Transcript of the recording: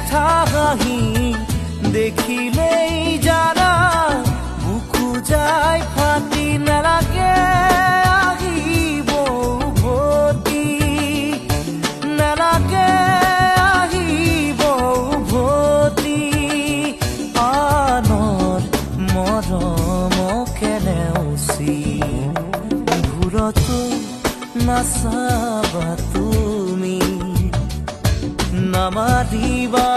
উঠা হাঁহি দেখিলেই জানা বুকু যায় ফাটি নালাগে আহিব উভতি নালাগে আহিব উভতি আনৰ মৰমকে নেওচি ঘূৰতো নাচাবা তুমি নামাৰিবা